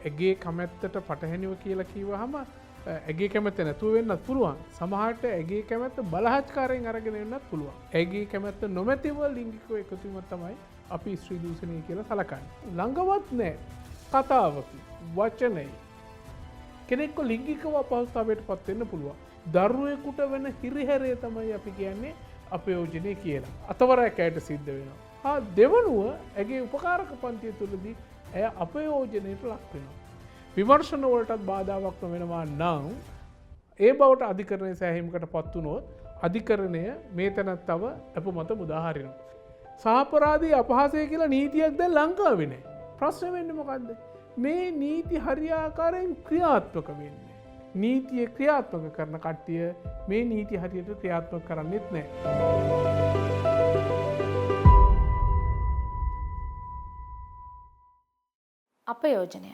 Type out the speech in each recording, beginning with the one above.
ඇගේ කැමැත්තට පටහැනිව කියලා කිව්වහම ඇගේ කැමැත්ත නැතුව වෙන්නත් පුළුවන්. සමහරට ඇගේ කැමැත්ත බලහත්කාරයෙන් අරගෙන වෙන්නත් පුළුවන්. ඇගේ කැමැත්ත නොමැතිව ලිංගිකව එකතු වීම තමයි අපි ස්ත්‍රී දූෂණය කියලා සලකන්නේ. ළඟවත් නැහැ. කතාවකි, වචනයි. කෙනෙක්ව ලිංගිකව අපහසුතාවයට පත් වෙන්න පුළුවන්. දරුවෙකුට වෙන හිරිහැරය තමයි අපි කියන්නේ අපයෝජනය කියලා. අතවරයක් ඇයට සිද්ධ වෙනවා. දෙවනුව ඇගේ උපකාරක පන්තිය තුළදී ඇය අපයෝජනයට ලක් වෙනවා. විමර්ශන වලටත් බාධාවක් වෙනවා නම් ඒ බවට අධිකරණය සෑහීමකට පත් වුණොත් අධිකරණය මේ තැනත්තව අප මත මුදාහරිනවා. සාපරාධී අපහාසය කියලා නීතියක් දැන් ලංකාවේ නැහැ. ප්‍රශ්නේ වෙන්නේ මොකද්ද? මේ නීති හරියාකාරයෙන් ක්‍රියාත්මක වෙන්නේ. නීතිය ක්‍රියාත්මක කරන කට්ටිය මේ නීති හරියට ක්‍රියාත්මක කරන්නේත් නැහැ. අපයෝජනය,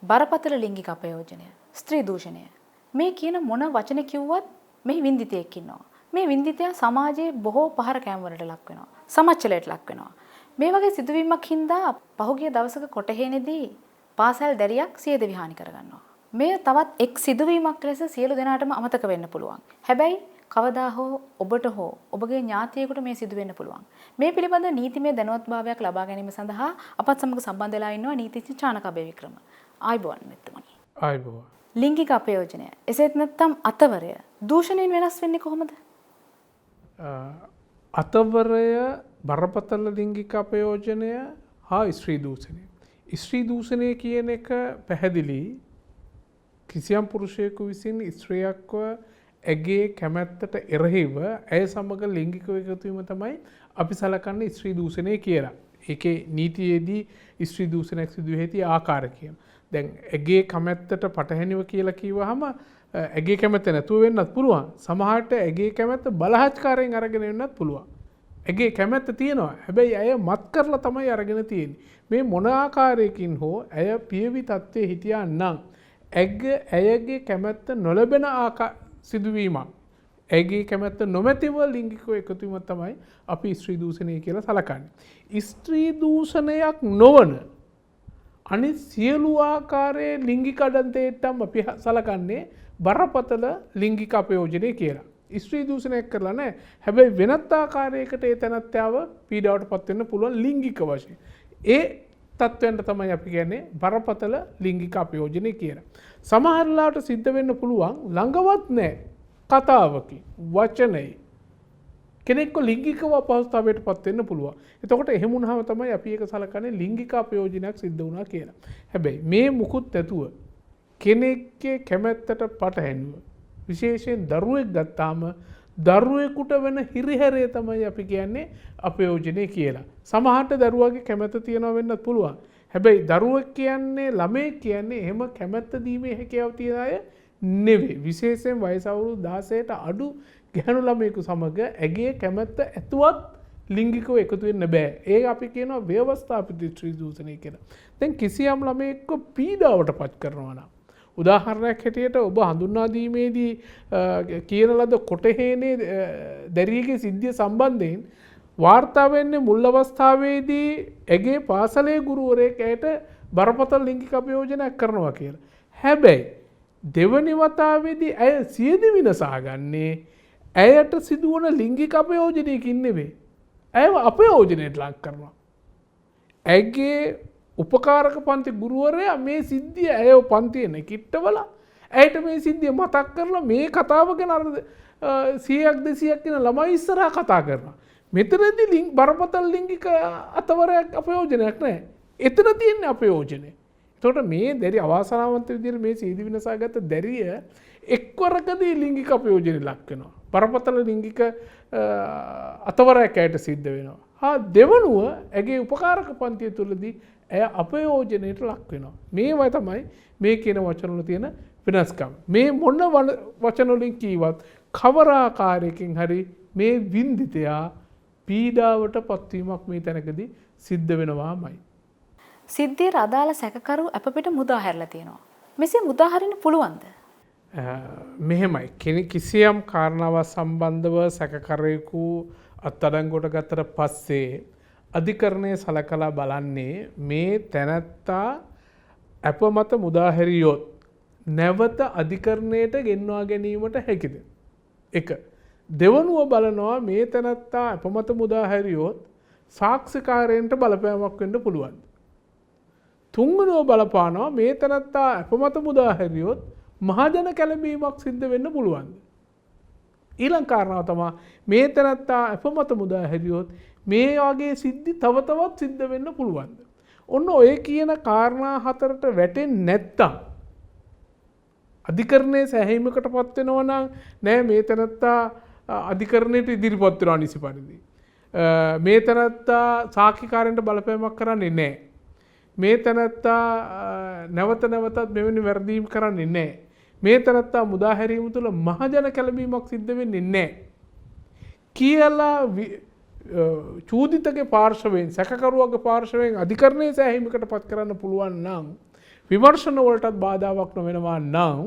බරපතල ලිංගික අපයෝජනය, ස්ත්‍රී දූෂණය. මේ කියන මොන වචන කිව්වත් මේ වින්දිතයෙක් ඉන්නවා. මේ වින්දිතයා සමාජයේ බොහෝ පහර කෑම්වලට ලක් වෙනවා. සමච්චලයට ලක් වෙනවා. මේ වගේ සිදුවීමක් හින්දා පහුගිය දවසක කොටහේනේදී පාසල් දැරියක් සියද විහානි කරගන්නවා. මේ තවත් එක් සිදුවීමක් ලෙස සියලු දෙනාටම අමතක වෙන්න පුළුවන්. හැබැයි කවදා හෝ ඔබට හෝ ඔබගේ ඥාතියෙකුට මේ සිදු වෙන්න පුළුවන්. මේ පිළිබඳව නීතිමය දැනුවත්භාවයක් ලබා ගැනීම සඳහා අපත් සමග සම්බන්ධ වෙලා ඉන්නවා නීතිඥ චානක අබේවික්‍රම. ආයුබෝවන් මෙතුමනි. ආයුබෝවන්. ලිංගික අපයෝජනය එසේත් නැත්නම් අතවරය දූෂණයෙන් වෙනස් වෙන්නේ කොහොමද? අතවරය බරපතල ලිංගික අපයෝජනය හා ස්ත්‍රී දූෂණය. ස්ත්‍රී දූෂණය කියන එක පැහැදිලි. කිසියම් පුරුෂයෙකු විසින් ස්ත්‍රියක්ව ඇගේ කැමැත්තට එරෙහිව ඇය සමග ලිංගිකව එකතු වීම තමයි අපි සලකන්නේ ස්ත්‍රී දූෂණය කියලා. ඒකේ නීතියේදී ස්ත්‍රී දූෂණයක් සිදු වෙ හැටි ආකාරය කියන. දැන් ඇගේ කැමැත්තට පටහැනිව කියලා කිව්වහම ඇගේ කැමැත්ත නැතුව වෙන්නත් පුළුවන්. සමහරට ඇගේ කැමැත්ත බලහත්කාරයෙන් අරගෙන වෙන්නත් පුළුවන්. ඇගේ කැමැත්ත තියෙනවා. හැබැයි ඇය මත් කරලා තමයි අරගෙන තියෙන්නේ. මේ මොන ආකාරයකින් හෝ ඇය පියවි තත්ත්වයේ හිටියා නම් ඇයගේ කැමැත්ත නොලැබෙන සිදුවීමක්. ඇගේ කැමැත්ත නොමැතිව ලිංගිකව එකතු වීම තමයි අපි ස්ත්‍රී දූෂණය කියලා සලකන්නේ. ස්ත්‍රී දූෂණයක් නොවන අනිත් සියලු ආකාරයේ ලිංගික අඩන්තේට්ටම් අපි සලකන්නේ බරපතල ලිංගික අපයෝජනය කියලා. ස්ත්‍රී දූෂණයක් කරලා නැහැ. හැබැයි වෙනත් ආකාරයකට ඒ තැනත්තාව පීඩාවට පත් වෙන්න පුළුවන් ලිංගික වශයෙන්. ඒ තත්ත්වයන්ට තමයි අපි කියන්නේ බරපතල ලිංගික අපයෝජනය කියලා. සමහර ලාට සිද්ධ වෙන්න පුළුවන් ළඟවත් නැහැ. කතාවකින්, වචනයි. කෙනෙක්ව ලිංගිකව අපහසුතාවයට පත් වෙන්න පුළුවන්. එතකොට එහෙම වුණාම තමයි අපි ඒක සලකන්නේ ලිංගික අපයෝජනයක් සිද්ධ වුණා කියලා. හැබැයි මේ මුකුත් නැතුව කෙනෙක්ගේ කැමැත්තට පටහැනිව විශේෂයෙන් දරුවෙක් ගත්තාම දරුවෙකුට වෙන හිරිහැරය තමයි අපි කියන්නේ අපයෝජනය කියලා. සමහරට දරුවාගේ කැමැත්ත තියනවා වෙන්නත් පුළුවන්. හැබැයි දරුවෙක් කියන්නේ ළමයෙක් කියන්නේ එහෙම කැමැත්ත දීමේ හැකියාව තියෙන අය නෙවෙයි. විශේෂයෙන් වයස අවුරුදු 16ට අඩු ගැහැණු ළමයෙකු සමග ඇගේ කැමැත්ත ඇතුවත් ලිංගිකව එකතු වෙන්න බෑ. ඒක අපි කියනවා ව්‍යවස්ථාපිත ස්ත්‍රී දූෂණය කියලා. දැන් කිසියම් ළමයෙක්ව පීඩාවට පත් කරනවා නම් උදාහරණයක් හැටියට ඔබ හඳුන්වා දීමේදී කියන ලද කොටහේනේ දැරියගේ සිද්ධිය සම්බන්ධයෙන් වාර්තා වෙන්නේ මුල් අවස්ථාවේදී ඇගේ පාසලේ ගුරුවරයෙක් ඇයට බරපතල ලිංගික අපයෝජනයක් කරනවා කියලා. හැබැයි දෙවනි වතාවේදී ඇය සියදි විනසාගන්නේ ඇයට සිදුවන ලිංගික අපයෝජනයකින් නෙවෙයි. ඇයව අපයෝජනයට ලක් කරනවා. ඇගේ උපකාරක පන්ති ගුරුවරයා මේ සිද්ධිය ඇයව පන්තියේ නැකිට්ටවලා ඇයට මේ සිද්ධිය මතක් කරලා මේ කතාව ගැන අර 100ක් 200ක් කියන ළමයි ඉස්සරහා කතා කරනවා. මෙතනදී බරපතල ලිංගික අතවරයක් අපයෝජනයක් නැහැ. එතන තියෙන්නේ අපයෝජනය. එතකොට මේ දැරිය අවාසනාවන්ත විදිහට මේ සීදි විනාශාගත දැරිය එක්වරකදී ලිංගික අපයෝජනෙ ලක් වෙනවා. බරපතල ලිංගික අතවරයක් ඇයට සිද්ධ වෙනවා. දෙවනුව ඇගේ උපකාරක පන්තිය තුළදී ඇය අපයෝජනයට ලක් වෙනවා. මේවා තමයි මේ කියන වචන වල තියෙන වෙනස්කම්. මේ මොන වචන වලින් කීවත් කවර ආකාරයකින් හරි මේ වින්දිතයා පීඩාවට පත්වීමක් මේ තැනකදී සිද්ධ වෙනවාමයි. සිද්ධියට අදාළ සැකකරු අප පිට මුදා හැරලා තියෙනවා. මෙසේ මුදා හරින්න පුළුවන්ද? මෙහෙමයි. කිසියම් කාරණාවක් සම්බන්ධව සැකකරයෙකු අත්අඩංගුවට ගත්තට පස්සේ අධිකරණය සලකලා බලන්නේ මේ තැනැත්තා අප මත මුදාහැරියොත් නැවත අධිකරණයට ගෙන්වා ගැනීමට හැකිද? එක. දෙවනුව බලනවා මේ තැනැත්තා අප මත මුදාහැරියොත් සාක්ෂිකාරයන්ට බලපෑමක් වෙන්න පුළුවන්ද? තුන්වනුව බලපානවා මේ තැනැත්තා අප මත මුදාහැරියොත් මහජන කැළඹීමක් සිද්ධ වෙන්න පුළුවන්ද? ඊළඟ කාරණාව තමයි මේ තැනැත්තා අප මත මුදාහැරියොත් මේ වගේ සිද්ධි තව තවත් සිද්ධ වෙන්න පුළුවන්ද? ඔන්න ඔය කියන කාරණා හතරට වැටෙන්නේ නැත්තම් අධිකරණයේ සැහැීමකට පත් වෙනවා නම් නෑ මේ තැනැත්තා අධිකරණයට ඉදිරිපත් වෙනවා නිසි පරිදි. මේ තැනැත්තා සාක්ෂිකාරයන්ට බලපෑමක් කරන්නේ නෑ. මේ තැනැත්තා නැවත නැවතත් මෙවැනි වැරදීම් කරන්නේ නෑ. මේ තැනැත්තා මුදාහැරීම තුළ මහජන කැළඹීමක් සිද්ධ වෙන්නේ නෑ කියලා චූදිතගේ පාර්ශවයෙන් සැකකරුවගේ පාර්ශවයෙන් අධිකරණයේ සෑහීමකට පත් කරන්න පුළුවන් නම් විමර්ශන වලටත් බාධාවක් නොවෙනවා නම්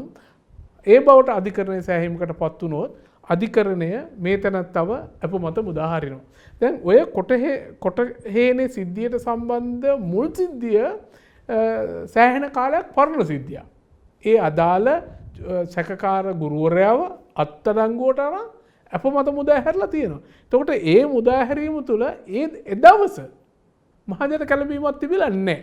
ඒ බවට අධිකරණයේ සෑහීමකට පත් වුණොත් අධිකරණය මේ තැනැත්තව අප මත මුදා හරිනවා. දැන් ඔය කොටහේනේ සිද්ධියට සම්බන්ධ මුල් සිද්ධිය සෑහෙන කාලයක් පරණ සිද්ධියක්. ඒ අදාළ සැකකාර ගුරුවරයාව අත්අඩංගුවට අරන් අප මත මුදා හැරලා තියෙනවා. එතකොට ඒ මුදා හැරීම තුළ ඒ එදවස මහජන කැළඹීමක් තිබිලා නැහැ.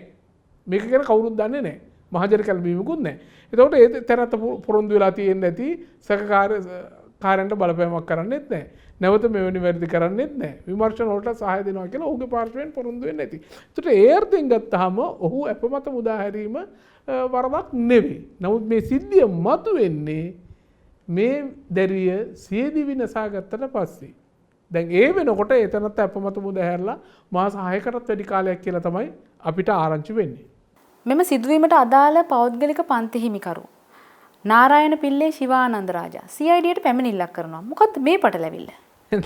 මේක ගැන කවුරුත් දන්නේ නැහැ. මහජන කැළඹීමකුත් නැහැ. එතකොට ඒ තැනත්ත පොරොන්දු වෙලා තියෙන්නේ නැති සැකකාරයන්ට බලපෑමක් කරන්නෙත් නැහැ. නැවත මෙවැනි වැරදි කරන්නෙත් නැහැ. විමර්ශන වලට සහාය දෙනවා කියලා ඔහුගේ පාර්ශවයෙන් පොරොන්දු වෙන්නේ නැති. එතකොට ඒ අර්ථයෙන් ගත්තාම ඔහු අප මත මුදා හැරීම වරදක් නෙවෙයි. නමුත් මේ සිද්ධිය මතුවෙන්නේ මේ දැරිය සියදිවි නසා ගත්තට පස්සේ. දැන් ඒ වෙනකොට එතනත් අප මත මුදා හැරලා මාස 6කටත් වැඩි කාලයක් කියලා තමයි අපිට ආරංචි වෙන්නේ. මෙම සිදුවීමට අදාළ පෞද්ගලික පන්ති හිමිකරු නාරායන පිල්ලේ ශිවානන්ද රාජා CIDට පැමිණිල්ලක් කරනවා. මොකද්ද මේ පටලැවිල්ල?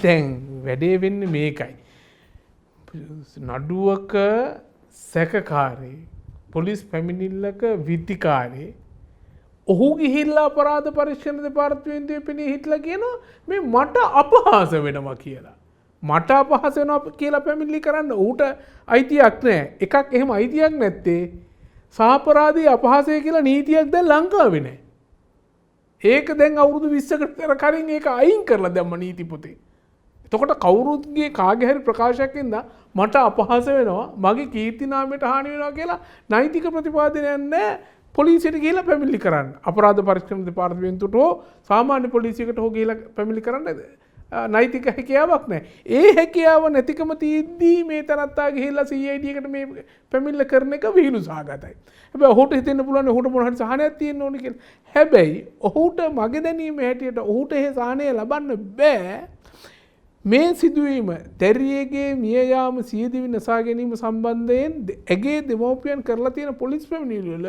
දැන් වැඩේ වෙන්නේ මේකයි. නඩුවක සැකකාරේ පොලිස් පැමිණිල්ලක විත්තිකාරේ ඔහු ගිහිල්ලා අපරාධ පරීක්ෂණ දෙපාර්තමේන්තුවේ පෙනී හිටලා කියනවා මේ මට අපහාස වෙනවා කියලා. මට අපහාස වෙනවා කියලා පැමිණිලි කරන්න ඌට අයිතියක් නැහැ. එකක් එහෙම අයිතියක් නැත්තේ සාපරාධී අපහාසය කියලා නීතියක් දැන් ලංකාවේ නැහැ. ඒක දැන් අවුරුදු 20කට පෙර කලින් ඒක අයින් කරලා දැම්ම නීති පොතේ. එතකොට කවුරුත්ගේ කාගේ හරි ප්‍රකාශයකින් මට අපහාස වෙනවා මගේ කීර්ති නාමයට හානි වෙනවා කියලා නෛතික ප්‍රතිපාදනයක් නැහැ. පොලිසියට ගිහිල්ලා පැමිණිලි කරන්න. අපරාධ පරීක්ෂණ දෙපාර්තමේන්තුවට හෝ සාමාන්‍ය පොලිසියකට හෝ ගිහිල්ලා පැමිණිලි කරන්න නෛතික හැකියාවක් නැහැ. ඒ හැකියාව නැතිකම තියෙද්දී මේ තනත්තා ගිහිල්ලා CID එකට මේ පැමිණිල්ල කරන එක විහිළු සහගතයි. හැබැයි ඔහුට හිතෙන්න පුළුවන් ඔහුට මොන හරි සහනයක් තියෙන්න ඕනේ කියලා. හැබැයි ඔහුට මගේ දැනීම හැටියට ඔහුට ඒ සහනය ලබන්න බෑ. මේ සිදුවීම දැරියගේ මිය යාම සියදිවි නසා ගැනීම සම්බන්ධයෙන් ඇගේ දෙමව්පියන් කරලා තියෙන පොලිස් පැමිණිලි වල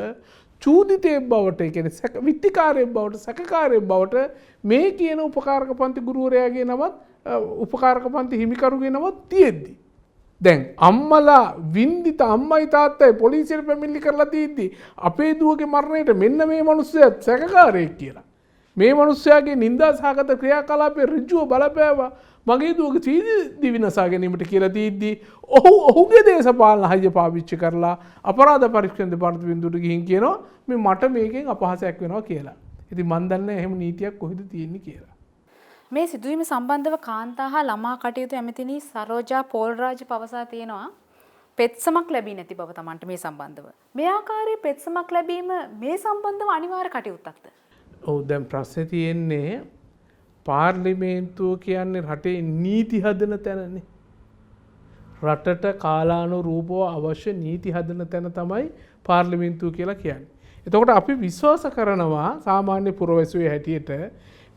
චූදිතයෙක් බවට, ඒ කියන්නේ විත්තිකාරයෙක් බවට, සැකකාරයෙක් බවට මේ කියන උපකාරක පන්ති ගුරුවරයාගේ නමත් උපකාරක පන්ති හිමිකරුගේ නමත් තියෙද්දි දැන් අම්මලා වින්දිත අම්මයි තාත්තයි පොලිසියට පැමිණිලි කරලා තියෙද්දි අපේ දුවගේ මරණයට මෙන්න මේ මිනිස්සයා සැකකාරයෙක් කියලා මේ මිනිස්සයාගේ නිന്ദා සහගත ක්‍රියාකලාපයේ ඍජුව බලපෑවා මගේ දුවගේ සීදි විනාශ ගැනීමට කියලා දීද්දී ඔහුගේ දේශපාලන හයිය පාවිච්චි කරලා අපරාධ පරීක්ෂණ දෙපාර්තමේන්තුවට ගිහින් කියනවා මේ මට මේකෙන් අපහාසයක් වෙනවා කියලා. ඉතින් මන් දන්නේ එහෙම නීතියක් කොහෙද තියෙන්නේ කියලා. මේ සිදුවීම සම්බන්ධව කාන්තා හා ළමා කටයුතු ඇමතිනි සරෝජා පෝල්රාජ් පවසා තියෙනවා පෙත්සමක් ලැබී නැති බව Tamanට මේ සම්බන්ධව. මේ ආකාරයේ පෙත්සමක් ලැබීම මේ සම්බන්ධව අනිවාර්ය කටයුත්තක්ද? ඔව් දැන් ප්‍රශ්නේ තියෙන්නේ පාර්ලිමේන්තුව කියන්නේ රටේ නීති හදන තැනනේ. රටට කාලානුරූපව අවශ්‍ය නීති හදන තැන තමයි පාර්ලිමේන්තුව කියලා කියන්නේ. එතකොට අපි විශ්වාස කරනවා සාමාන්‍ය පුරවැසියෝ හැටියට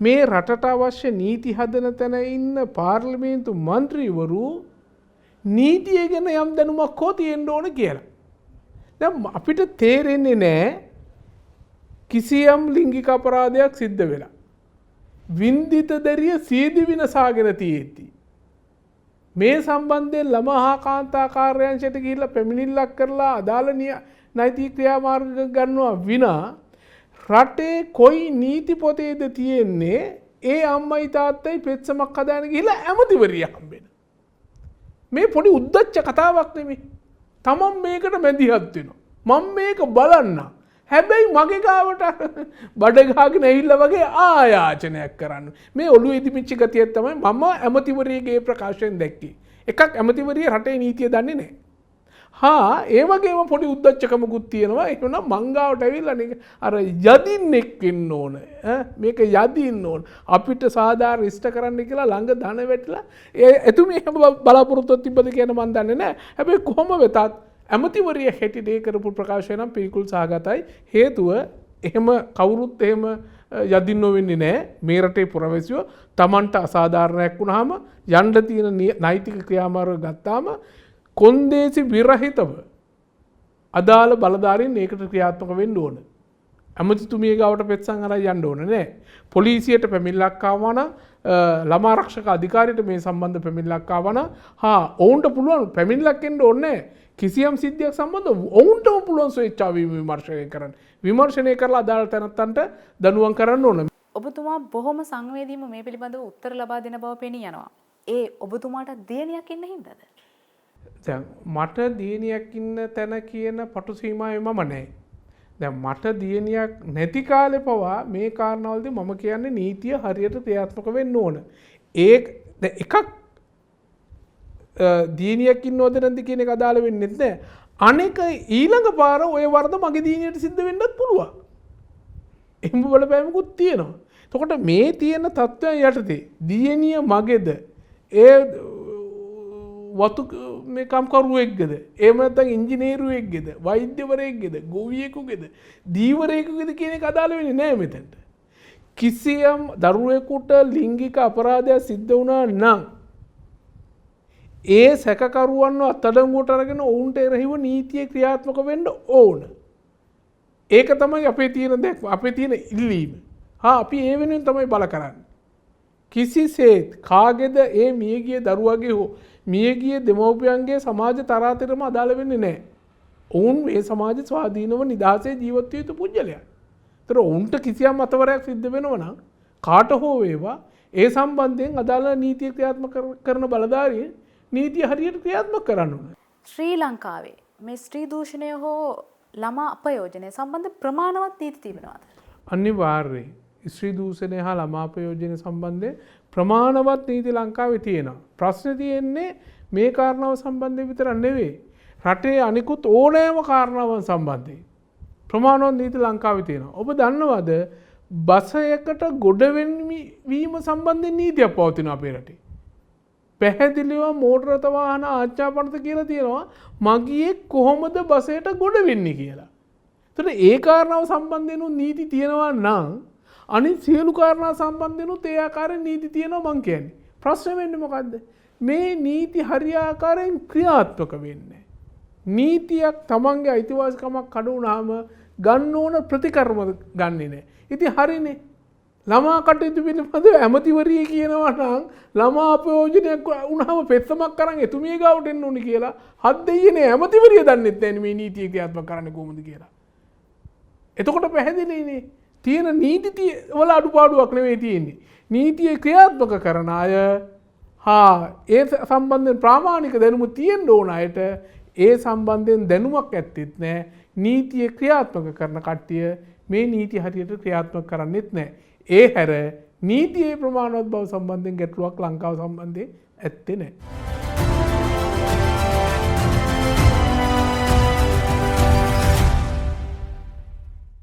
මේ රටට අවශ්‍ය නීති හදන තැන ඉන්න පාර්ලිමේන්තු මන්ත්‍රීවරු නීතිය ගැන යම් දැනුමක් හෝ තියෙන්න ඕන කියලා. දැන් අපිට තේරෙන්නේ නැහැ කිසියම් ලිංගික අපරාධයක් සිද්ධ වෙලා වින්දිත දැරිය සියදිවි නසාගෙන තියෙද්දි මේ සම්බන්ධයෙන් ළමා හා කාන්තා කාර්යාංශයට ගිහිල්ලා පැමිණිල්ලක් කරලා අදාළ නෛතික ක්‍රියාමාර්ග ගන්නවා විනා රටේ කොයි නීති පොතේද තියෙන්නේ ඒ අම්මයි තාත්තයි පෙත්සමක් හදාගෙන ගිහිල්ලා ඇමතිවරිය හම්බෙන මේ පොඩි උද්දච්ච කතාවක් නෙමෙයි. තමන් මේකට මැදිහත් වෙනවා. මම මේක බලන්න හැබැයි මගේ ගාවට බඩගාගෙන ඇවිල්ලා වගේ ආයාචනයක් කරන්න. මේ ඔළුවේ ඉදිමිච්ච ගතිය තමයි මම ඇමතිවරියගේ ප්‍රකාශයෙන් දැක්කේ. එකක් ඇමතිවරිය රටේ නීතිය දන්නේ නැහැ. ඒ වගේම පොඩි උද්දච්චකමකුත් තියෙනවා. එහෙනම් මංගාවට ඇවිල්ලා නේ අර යදින්නෙක් වෙන්න ඕන. මේක යදින්න ඕන. අපිට සාධාරණ ඉෂ්ට කරන්න කියලා ළඟ ධන වැටලා එතුමිය එහෙම බලාපොරොත්තුවක් තිබ්බද කියන මන් දන්නේ නැහැ. හැබැයි කොහොම වෙතත් ඇමතිවරිය හැටියට ඒ කරපු ප්‍රකාශය නම් පිළිකුල් සහගතයි. හේතුව එහෙම කවුරුත් එහෙම යදින්න වෙන්නේ නැහැ. මේ රටේ පුරවැසියෝ Tamanට අසාධාරණයක් වුණාම යන්න තියෙන නෛතික ක්‍රියාමාර්ග ගත්තාම කොන්දේසි විරහිතව අදාළ බලධාරීන් ඒකට ක්‍රියාත්මක වෙන්න ඕන. ඇමතිතුමිය ගාවට පෙත්සම් අරන් යන්න ඕන නෑ. පොලිසියට පැමිණිල්ලක් ආවා නම් ළමා ආරක්ෂක අධිකාරියට මේ සම්බන්ධ පැමිණිල්ලක් ආවා නම් ඔවුන්ට පුළුවන් පැමිණිල්ලක් එන්න ඕනේ කිසියම් සිද්ධියක් සම්බන්ධව ඔවුන්ටම පුළුවන් ස්වේච්ඡාව විමර්ශනය කරන්න. විමර්ශනය කරලා අදාළ තැනත්තන්ට දඬුවම් කරන්න ඕන. ඔබතුමා බොහොම සංවේදීව මේ පිළිබඳව උත්තර ලබා දෙන බව පෙනී යනවා. ඒ ඔබතුමාට දියණියක් ඉන්න හින්දාද? දැන් මට දියණියක් ඉන්න තැන කියන පටු සීමාවේ මම නැහැ. දැන් මට දියණියක් නැති කාලේ පවා මේ කාරණාවලදී මම කියන්නේ නීතිය හරියට ක්‍රියාත්මක වෙන්න ඕන. එකක් දියණියක් ඉන්නවද නැද්ද කියන එක අදාළ වෙන්නේ නැහැ. අනෙක ඊළඟ පාර ඔය වරද මගේ දියණියට සිද්ධ වෙන්නත් පුළුවන්. එහෙම බලපෑමකුත් තියෙනවා. එතකොට මේ තියෙන තත්ත්වයන් යටතේ දියණිය මගේද ඒ වතු මේ කම්කරුවෙක්ගේද එහෙම නැත්නම් ඉංජිනේරුවෙක්ගේද වෛද්‍යවරයෙක්ගේද ගොවියෙකුගේද දීවරයෙකුගේද කියන එක අදාළ වෙන්නේ නැහැ මෙතනට. කිසියම් දරුවෙකුට ලිංගික අපරාධයක් සිද්ධ වුණා නම් ඒ සැකකරුවන්ව අත්අඩංගුවට අරගෙන ඔවුන්ට එරෙහිව නීතිය ක්‍රියාත්මක වෙන්න ඕන. ඒක තමයි අපේ තියෙන දැක්ම, අපේ තියෙන ඉල්ලීම. අපි ඒ වෙනුවෙන් තමයි බල කරන්නේ. කිසිසේත් කාගේද ඒ මියගිය දරුවගේ හෝ මියගිය දෙමව්පියන්ගේ සමාජ තරාතිරම අදාළ වෙන්නේ නැහැ. ඔවුන් මේ සමාජ ස්වාධීනව නිදහසේ ජීවත් විය යුතු පුජ්‍යලයක්. ඒතර ඔවුන්ට කිසියම් අතවරයක් සිද්ධ වෙනවා නම් කාට හෝ වේවා ඒ සම්බන්ධයෙන් අදාළ නීතිය ක්‍රියාත්මක කරන බලධාරීන් නීතිය හරියට ක්‍රියාත්මක කරන්න ඕනේ. ශ්‍රී ලංකාවේ මේ ස්ත්‍රී දූෂණය හෝ ළමා අපයෝජනය සම්බන්ධ ප්‍රමාණවත් නීති තිබෙනවද? අනිවාර්යයෙන්. ස්ත්‍රී දූෂණය හා ළමා අපයෝජනය සම්බන්ධයෙන් ප්‍රමාණවත් නීති ලංකාවේ තියෙනවා. ප්‍රශ්නේ තියෙන්නේ මේ කාරණාව සම්බන්ධයෙන් විතරක් නෙවෙයි. රටේ අනිකුත් ඕනෑම කාරණාවන් සම්බන්ධයෙන් ප්‍රමාණවත් නීති ලංකාවේ තියෙනවා. ඔබ දන්නවද බසයකට ගොඩවීම සම්බන්ධයෙන් නීතියක් පවතිනවා අපේ රටේ. පැහැදිලිව මෝටර රථ වාහන ආච්ඡාපනත කියලා තියෙනවා මගියේ කොහොමද බසයට ගොඩ වෙන්නේ කියලා. එතකොට ඒ කාරණාව සම්බන්ධයෙන් නීති තියෙනවා නම් අනිත් සියලු කාරණා සම්බන්ධෙනුත් ඒ ආකාරයෙන් නීති තියෙනවා මං කියන්නේ. ප්‍රශ්නේ වෙන්නේ මොකද්ද? මේ නීති හරියාකාරයෙන් ක්‍රියාත්මක වෙන්නේ. නීතියක් තමන්ගේ අයිතිවාසිකමක් කඩ වුණාම ගන්න ඕන ප්‍රතිකර්ම ගන්නෙ නෑ. ඉතින් හරිනේ. ළමා කටයුතු පිළිබඳව ඇමතිවරිය කියනවා නම් ළමා අපයෝජනයක් වුණාම පෙත්තමක් අරන් එතුමිය ගාවට එන්න ඕනි කියලා හත් දෙයියනේ ඇමතිවරිය දන්නෙත් නැහැ මේ නීතිය ක්‍රියාත්මක කරන්නේ කොහොමද කියලා. එතකොට පැහැදිලිනේ. තියෙන නීති වල අඩුපාඩුවක් නෙවෙයි තියෙන්නේ. නීතිය ක්‍රියාත්මක කරන අය ඒ සම්බන්ධයෙන් ප්‍රාමාණික දැනුම තියෙන්න ඕන අයට ඒ සම්බන්ධයෙන් දැනුමක් ඇත්තෙත් නැහැ. නීතිය ක්‍රියාත්මක කරන කට්ටිය මේ නීති හරියට ක්‍රියාත්මක කරන්නෙත් නැහැ. ඒ හැර නීතියේ ප්‍රමාණවත් බව සම්බන්ධයෙන් ගැටලුවක් ලංකාව සම්බන්ධයෙන් ඇත්තේ නැහැ.